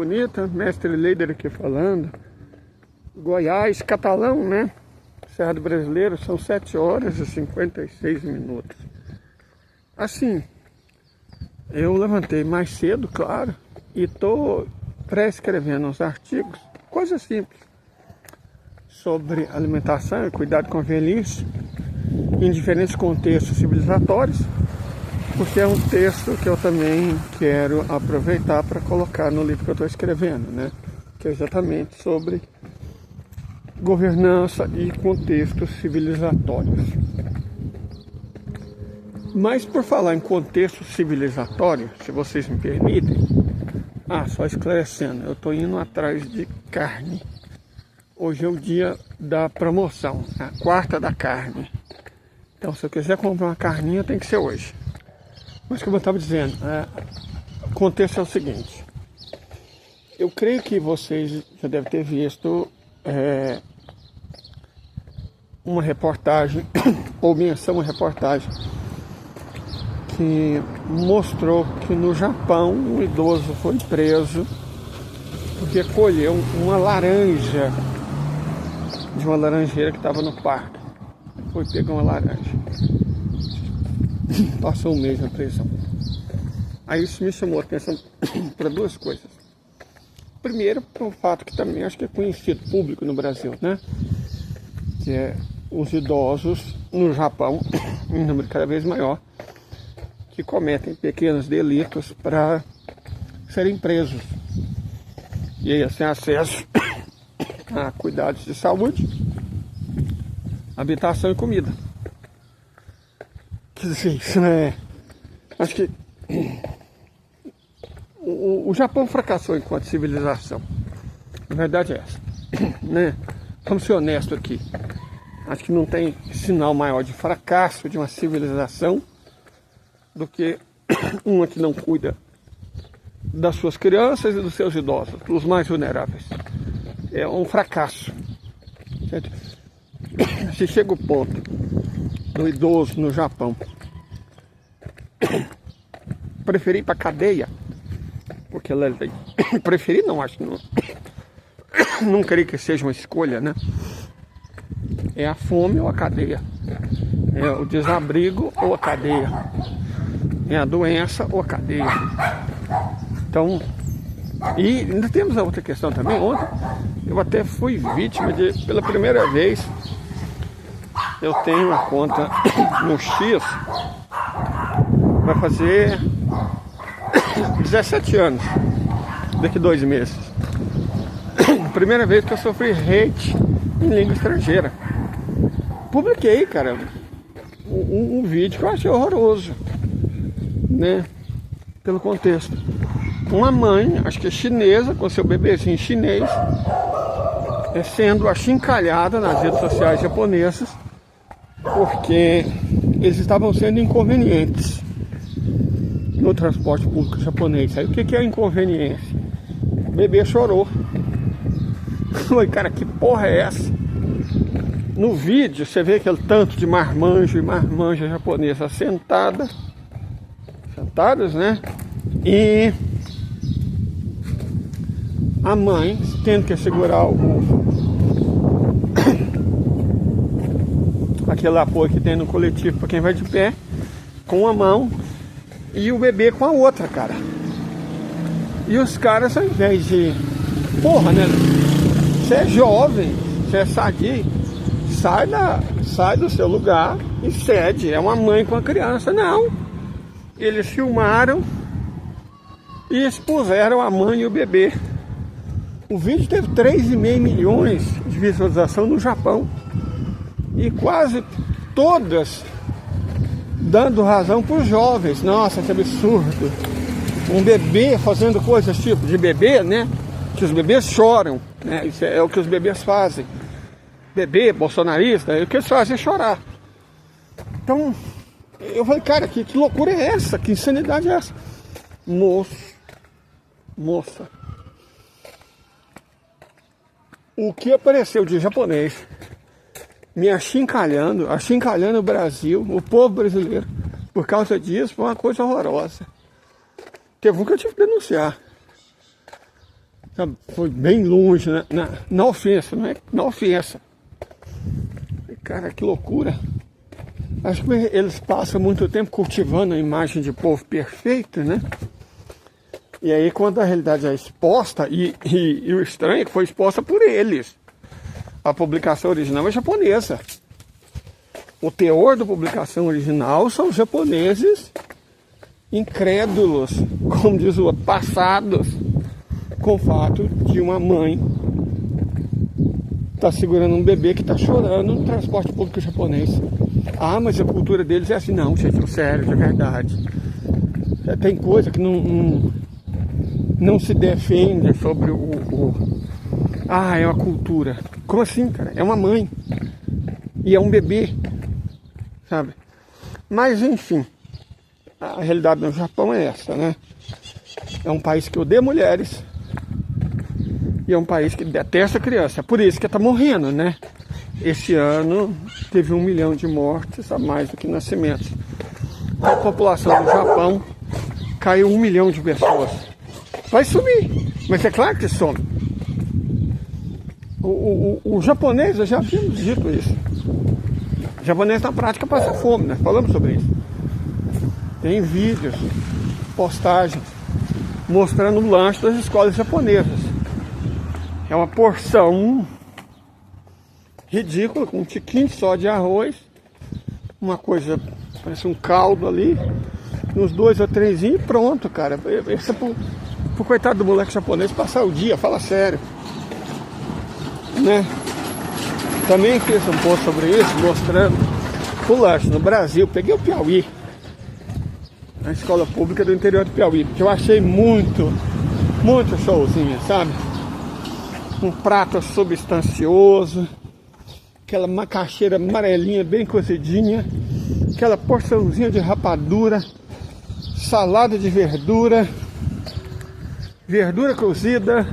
bonita, mestre Leider aqui falando. Goiás, Catalão, né? Serra do Brasileiro, são 7 horas e 56 minutos. Assim, eu levantei mais cedo, claro, e tô pré-escrevendo uns artigos, coisas simples, sobre alimentação e cuidado com a velhice, em diferentes contextos civilizatórios, porque é um texto que eu também quero aproveitar para colocar no livro que eu estou escrevendo, né? Que é exatamente sobre governança e contextos civilizatórios. Mas por falar em contexto civilizatório, se vocês me permitem, só esclarecendo, eu estou indo atrás de carne. Hoje é o dia da promoção, a quarta da carne. Então se eu quiser comprar uma carninha tem que ser hoje. Mas como eu estava dizendo, o contexto é o seguinte. Eu creio que vocês já devem ter visto uma reportagem, ou menção, uma reportagem, que mostrou que no Japão um idoso foi preso porque colheu uma laranja de uma laranjeira que estava no parque. Foi pegar uma laranja. Passou um mês na prisão. Aí isso me chamou a atenção para duas coisas. Primeiro, para um fato que também acho que é conhecido público no Brasil, né? Que é os idosos no Japão, em número cada vez maior, que cometem pequenos delitos para serem presos. E aí, sem acesso a cuidados de saúde, habitação e comida. Quer dizer, isso acho que o Japão fracassou enquanto civilização. A verdade é essa, né? Vamos ser honestos aqui. Acho que não tem sinal maior de fracasso de uma civilização do que uma que não cuida das suas crianças e dos seus idosos, dos mais vulneráveis. É um fracasso. Certo? Se chega o ponto do idoso no Japão preferir ir para cadeia, porque ela preferir não, acho que não creio que seja uma escolha, né? É a fome ou a cadeia, é o desabrigo ou a cadeia, é a doença ou a cadeia. Então, e ainda temos a outra questão também. Ontem eu até fui vítima pela primeira vez, eu tenho uma conta no X, vai fazer 17 anos, daqui 2 meses. Primeira vez que eu sofri hate em língua estrangeira. Publiquei, cara, um vídeo que eu achei horroroso, né? Pelo contexto. Uma mãe, acho que é chinesa, com seu bebezinho chinês, sendo achincalhada nas redes sociais japonesas, porque eles estavam sendo inconvenientes no transporte público japonês. Aí o que é inconveniência? O bebê chorou. Falei, cara, que porra é essa? No vídeo você vê aquele tanto de marmanjo e marmanja japonesa sentadas, né? E a mãe tendo que segurar aquele apoio que tem no coletivo para quem vai de pé, com uma mão, e o bebê com a outra, cara. E os caras, ao invés de... Porra, né? Você é jovem, você é sadio, sai do seu lugar e cede. É uma mãe com a criança. Não. Eles filmaram e expuseram a mãe e o bebê. O vídeo teve 3,5 milhões de visualização no Japão. E quase todas dando razão para os jovens. Nossa, que absurdo. Um bebê fazendo coisas tipo de bebê, né? Que os bebês choram, né? Isso é o que os bebês fazem. Bebê, bolsonarista, o que eles fazem é chorar. Então, eu falei, cara, que loucura é essa? Que insanidade é essa? Moça, o que apareceu de japonês me achincalhando o Brasil, o povo brasileiro, por causa disso, foi uma coisa horrorosa. Teve um que eu tive que denunciar. sabe? Foi bem longe, né? Na ofensa, não é na ofensa. Cara, que loucura. Acho que eles passam muito tempo cultivando a imagem de povo perfeito, né? E aí quando a realidade é exposta, e o estranho é que foi exposta por eles. A publicação original é japonesa. O teor da publicação original são os japoneses incrédulos, como diz o outro, passados com o fato de uma mãe tá segurando um bebê que tá chorando no transporte público japonês. Ah, mas a cultura deles é assim. Não, gente, sério, de verdade. Tem coisa que não se defende sobre Ah, é uma cultura. Como assim, cara? É uma mãe. E é um bebê. Sabe? Mas, enfim. A realidade no Japão é essa, né? É um país que odeia mulheres. E é um país que detesta criança. É por isso que tá morrendo, né? Esse ano teve 1 milhão de mortes a mais do que nascimentos. A população do Japão caiu 1 milhão de pessoas. Vai sumir, mas é claro que some. O japonês, eu já tínhamos dito isso. O japonês na prática passa fome, né? Falamos sobre isso. Tem vídeos, postagens, mostrando o lanche das escolas japonesas. É uma porção ridícula, com um tiquinho só de arroz, uma coisa, parece um caldo ali, uns 2 ou 3 e pronto, cara. Isso é pro coitado do moleque japonês passar o dia, fala sério, né? Também fiz um post sobre isso, mostrando o lanche no Brasil. Peguei o Piauí, a escola pública do interior do Piauí, que eu achei muito showzinha, sabe? Um prato substancioso, aquela macaxeira amarelinha bem cozidinha, aquela porçãozinha de rapadura, salada de verdura cozida.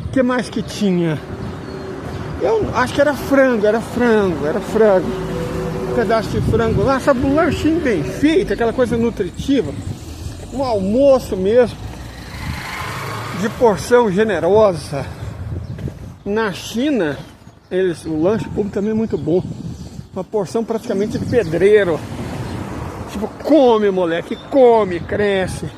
O que mais que tinha? Eu acho que era frango. Um pedaço de frango lá, sabe, um lanchinho bem feito, aquela coisa nutritiva, um almoço mesmo, de porção generosa. Na China, o lanche público também é muito bom. Uma porção praticamente de pedreiro. Tipo, come, moleque, come, cresce.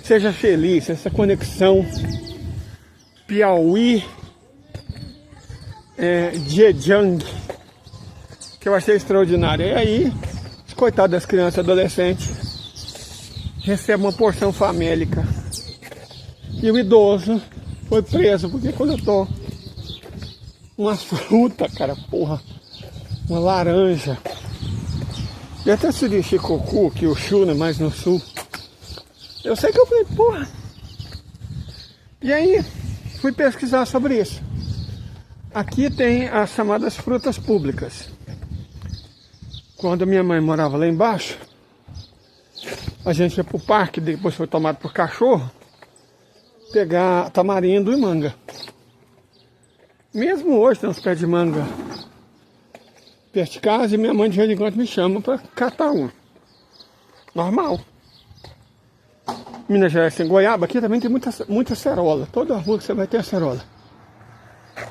Seja feliz. Essa conexão Piauí, Zhejiang, que eu achei extraordinária. E aí, os coitados das crianças e adolescentes recebem uma porção famélica. E o idoso foi preso porque coletou uma fruta, cara, porra, uma laranja. E até se Shikoku, que o Shu, né, mais no sul. Eu sei que eu falei, porra. E aí, fui pesquisar sobre isso. Aqui tem as chamadas frutas públicas. Quando a minha mãe morava lá embaixo, a gente ia pro parque, depois foi tomado por cachorro, pegar tamarindo e manga. Mesmo hoje tem uns pés de manga perto de casa e minha mãe de vez em quando me chama para catar um. Normal. Minas Gerais tem goiaba, aqui também tem muita cerola. Toda rua que você vai ter acerola.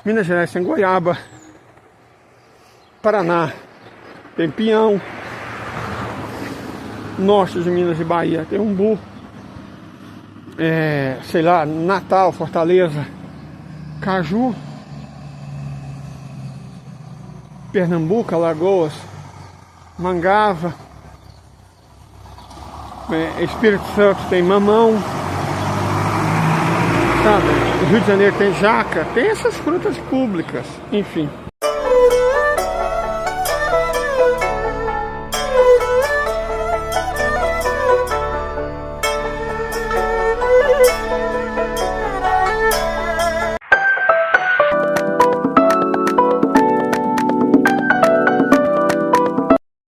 Minas Gerais tem goiaba. Paraná tem pinhão. Norte de Minas e Bahia tem umbu. Sei lá, Natal, Fortaleza, caju. Pernambuco, Alagoas, mangava. Espírito Santo tem mamão, sabe? Rio de Janeiro tem jaca, tem essas frutas públicas, enfim.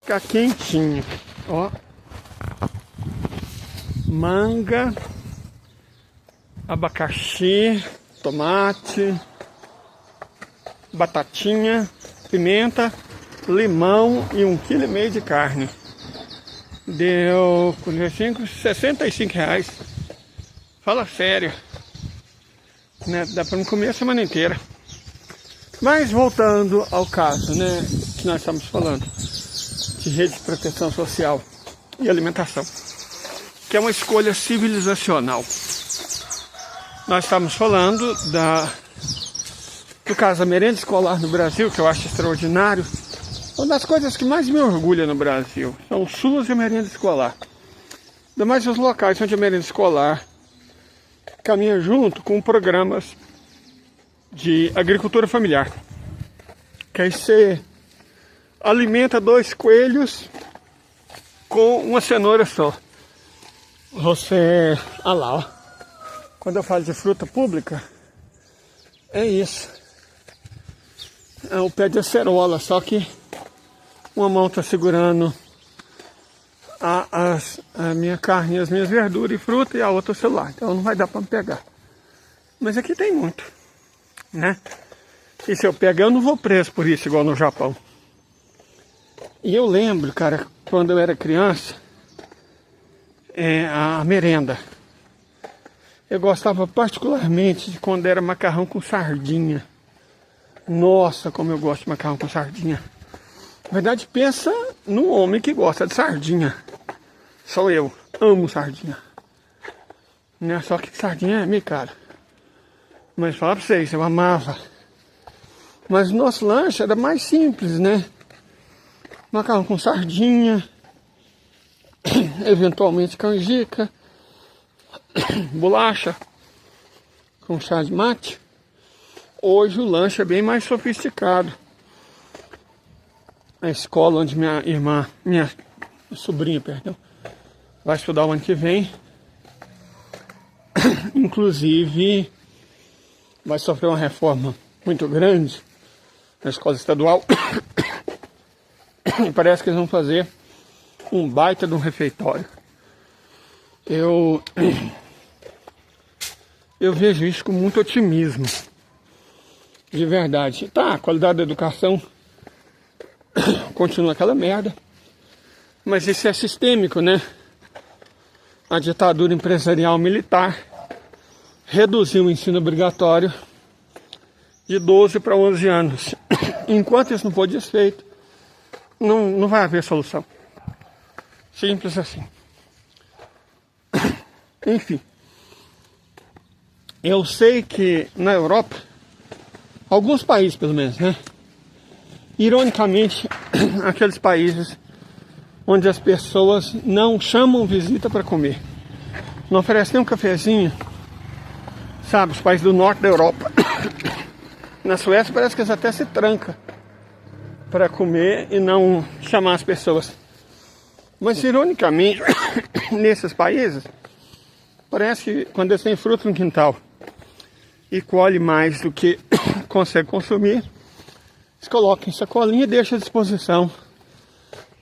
Fica quentinho, ó. Manga, abacaxi, tomate, batatinha, pimenta, limão e 1,5 kg de carne. Deu R$65. Fala sério. né? Dá para não comer a semana inteira. Mas voltando ao caso, né, que nós estamos falando, de rede de proteção social e alimentação, que é uma escolha civilizacional. Nós estamos falando do caso da merenda escolar no Brasil, que eu acho extraordinário. Uma das coisas que mais me orgulha no Brasil são o SUS e a merenda escolar. Ainda mais os locais onde a merenda escolar caminha junto com programas de agricultura familiar. Que aí você alimenta 2 coelhos com uma cenoura só. Você... Ah lá, ó. Quando eu falo de fruta pública, é isso. É o pé de acerola, só que uma mão está segurando a minha carne, as minhas verduras e fruta, e a outra o celular. Então não vai dar para me pegar. Mas aqui tem muito, né? E se eu pegar, eu não vou preso por isso, igual no Japão. E eu lembro, cara, quando eu era criança, a merenda. Eu gostava particularmente de quando era macarrão com sardinha. Nossa, como eu gosto de macarrão com sardinha. Na verdade, pensa num homem que gosta de sardinha. Sou eu, amo sardinha. Né? Só que sardinha é meio caro. Mas falar pra vocês, eu amava. Mas o nosso lanche era mais simples, né? Macarrão com sardinha, eventualmente canjica, bolacha com chá de mate. Hoje o lanche é bem mais sofisticado. A escola onde minha sobrinha, vai estudar o ano que vem, inclusive vai sofrer uma reforma muito grande na escola estadual. E parece que eles vão fazer um baita de um refeitório. Eu vejo isso com muito otimismo. De verdade. Tá, a qualidade da educação continua aquela merda. Mas isso é sistêmico, né? A ditadura empresarial militar reduziu o ensino obrigatório de 12 para 11 anos. Enquanto isso não for desfeito, não vai haver solução. Simples assim. Enfim. Eu sei que na Europa, alguns países pelo menos, né? Ironicamente, aqueles países onde as pessoas não chamam visita para comer. Não oferecem nem um cafezinho. Sabe, os países do norte da Europa. Na Suécia parece que eles até se trancam para comer e não chamar as pessoas. Mas ironicamente, nesses países, parece que quando eles têm fruta no quintal e colhe mais do que consegue consumir, eles colocam em sacolinha e deixam à disposição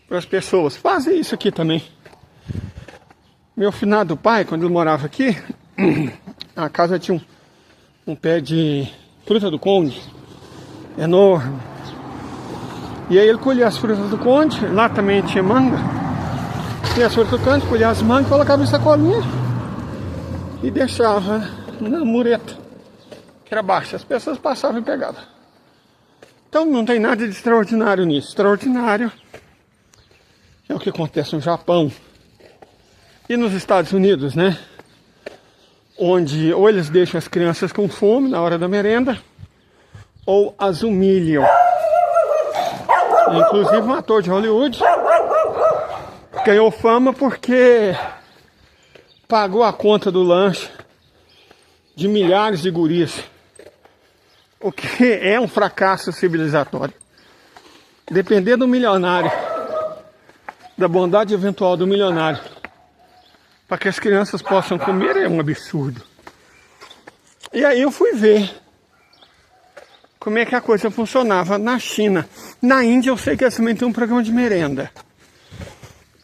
para as pessoas. Fazem isso aqui também. Meu finado pai, quando ele morava aqui, a casa tinha um pé de fruta do conde enorme. E aí ele colhia as frutas do conde, lá também tinha manga. E as frutas do conde, colhia as mangas, colocava em sacolinha e deixava na mureta, que era baixa. As pessoas passavam e pegavam. Então não tem nada de extraordinário nisso. Extraordinário é o que acontece no Japão e nos Estados Unidos, né? Onde ou eles deixam as crianças com fome na hora da merenda, ou as humilham. Inclusive um ator de Hollywood ganhou fama porque pagou a conta do lanche de milhares de guris. O que é um fracasso civilizatório. Depender do milionário, da bondade eventual do milionário, para que as crianças possam comer, é um absurdo. E aí eu fui ver como é que a coisa funcionava na China. Na Índia eu sei que eles também tem um programa de merenda,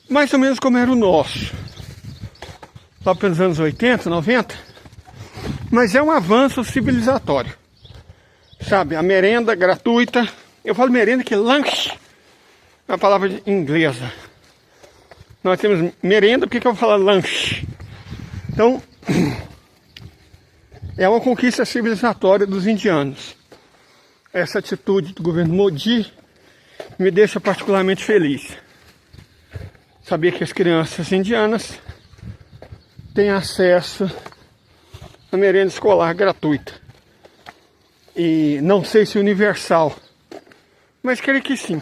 mais ou menos como era o nosso, lá pelos anos 80, 90. Mas é um avanço civilizatório. Sabe, a merenda gratuita. Eu falo merenda que lanche é uma palavra inglesa. Nós temos merenda, por que eu vou falar lanche? Então, É uma conquista civilizatória dos indianos. Essa atitude do governo Modi me deixa particularmente feliz. Saber que as crianças indianas têm acesso à merenda escolar gratuita. E não sei se universal, mas creio que sim.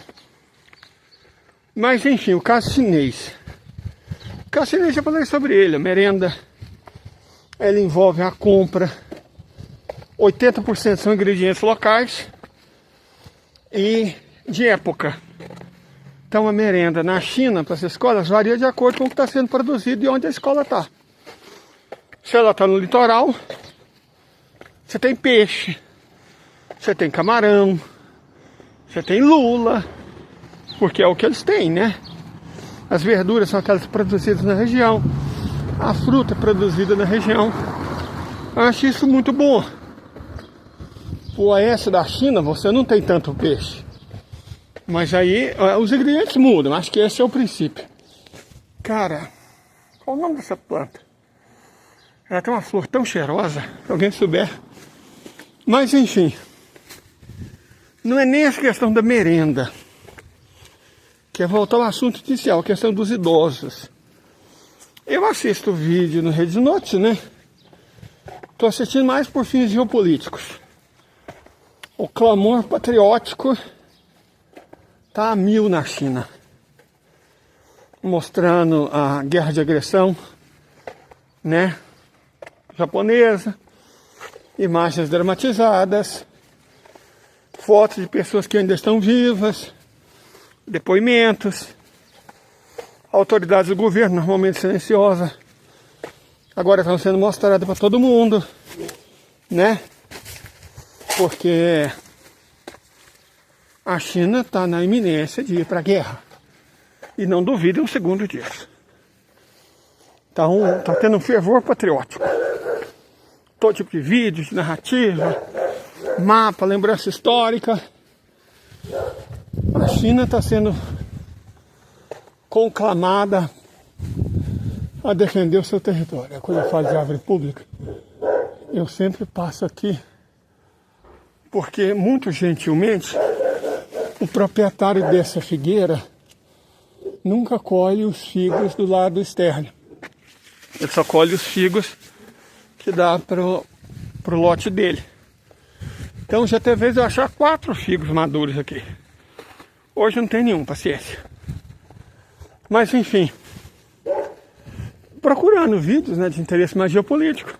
Mas enfim, o caso chinês. O caso chinês, já falei sobre ele. A merenda, ela envolve a compra. 80% são ingredientes locais e de época. Então a merenda na China, para as escolas, varia de acordo com o que está sendo produzido e onde a escola está. Se ela está no litoral, você tem peixe, você tem camarão, você tem lula, porque é o que eles têm, né? As verduras são aquelas produzidas na região, a fruta produzida na região. Eu acho isso muito bom. O oeste da China, você não tem tanto peixe. Mas aí, os ingredientes mudam. Acho que esse é o princípio. Cara, qual o nome dessa planta? Ela tem uma flor tão cheirosa, se alguém souber. Mas enfim, não é nem essa questão da merenda. Quer voltar ao assunto inicial, a questão dos idosos. Eu assisto vídeo no Rede Notícias, né? Estou assistindo mais por fins geopolíticos. O clamor patriótico tá a mil na China, mostrando a guerra de agressão, né, japonesa, imagens dramatizadas, fotos de pessoas que ainda estão vivas, depoimentos, autoridades do governo, normalmente silenciosas, agora estão sendo mostradas para todo mundo, né, porque a China está na iminência de ir para a guerra. E não duvidem um segundo disso. Então, está tendo um fervor patriótico. Todo tipo de vídeo, de narrativa, mapa, lembrança histórica. A China está sendo conclamada a defender o seu território. Quando eu falo de árvore pública, eu sempre passo aqui, porque muito gentilmente o proprietário dessa figueira nunca colhe os figos do lado externo. Ele só colhe os figos que dá pro lote dele. Então já teve vez eu achar 4 figos maduros aqui. Hoje não tem nenhum, paciência. Mas enfim, procurando vídeos, né, de interesse mais geopolítico,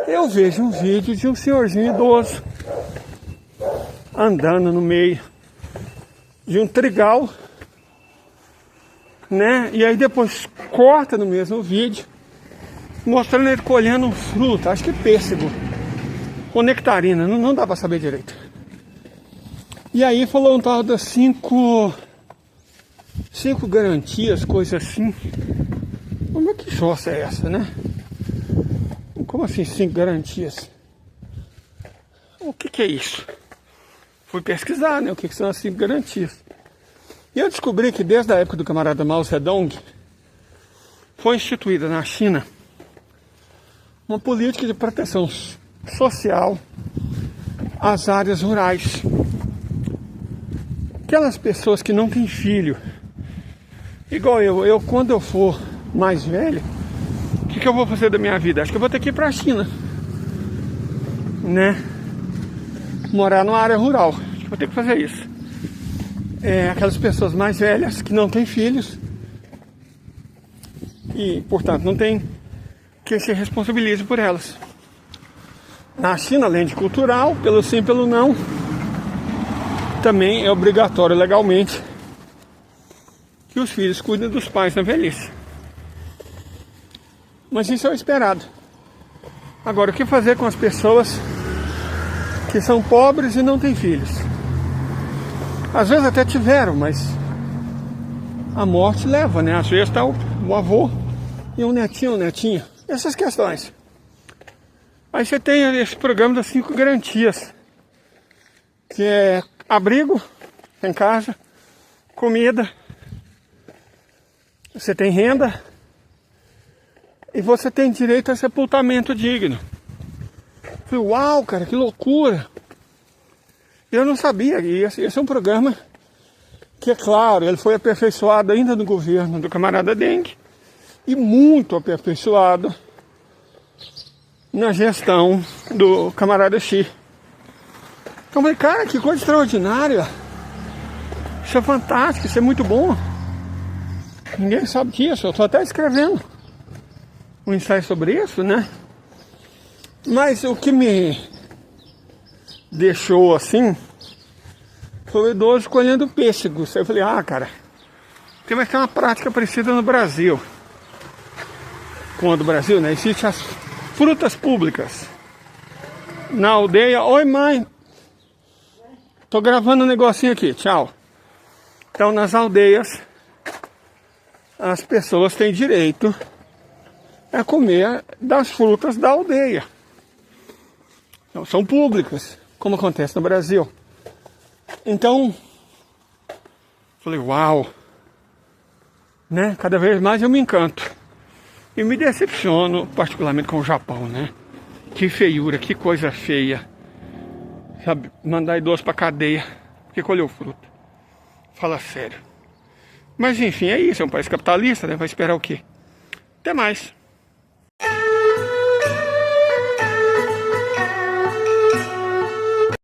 eu vejo um vídeo de um senhorzinho idoso andando no meio de um trigal, né? E aí depois corta no mesmo vídeo, mostrando ele colhendo um fruto, acho que pêssego, ou nectarina, não dá pra saber direito. E aí falou um tal das 5 garantias, coisa assim. Como é que jossa é essa, né? Como assim 5 garantias? O que é isso? Fui pesquisar, né, o que são as 5 garantias. E eu descobri que desde a época do camarada Mao Zedong foi instituída na China uma política de proteção social às áreas rurais. Aquelas pessoas que não têm filho, igual eu quando eu for mais velho, o que eu vou fazer da minha vida? Acho que eu vou ter que ir para a China, né? Morar numa área rural, acho que vou ter que fazer isso. Aquelas pessoas mais velhas que não têm filhos e, portanto, não tem quem se responsabilize por elas. Na China, além de cultural, pelo sim, pelo não, também é obrigatório legalmente que os filhos cuidem dos pais na velhice. Mas isso é o esperado. Agora, o que fazer com as pessoas que são pobres e não têm filhos? Às vezes até tiveram, mas a morte leva, né? Às vezes está o avô e um netinho, netinha. Essas questões. Aí você tem esse programa das 5 garantias, que é abrigo em casa, comida, você tem renda e você tem direito a sepultamento digno. Falei, uau, cara, que loucura. Eu não sabia. E esse é um programa que, é claro, ele foi aperfeiçoado ainda no governo do camarada Deng e muito aperfeiçoado na gestão do camarada Xi. Então, eu falei, cara, que coisa extraordinária. Isso é fantástico, isso é muito bom. Ninguém sabe disso, eu estou até escrevendo um ensaio sobre isso, né? Mas o que me deixou assim foi o idoso colhendo pêssegos. Eu falei, cara, tem mais que uma prática parecida no Brasil. Com a do Brasil, né? Existem as frutas públicas. Na aldeia, oi mãe, tô gravando um negocinho aqui, tchau. Então nas aldeias, as pessoas têm direito a comer das frutas da aldeia. Então, são públicas, como acontece no Brasil. Então, falei, uau, né? Cada vez mais eu me encanto. E me decepciono, particularmente com o Japão, né? Que feiura, que coisa feia. Sabe, mandar idoso pra cadeia porque colheu fruta. Fala sério. Mas enfim, é isso, é um país capitalista, né? Vai esperar o quê? Até mais.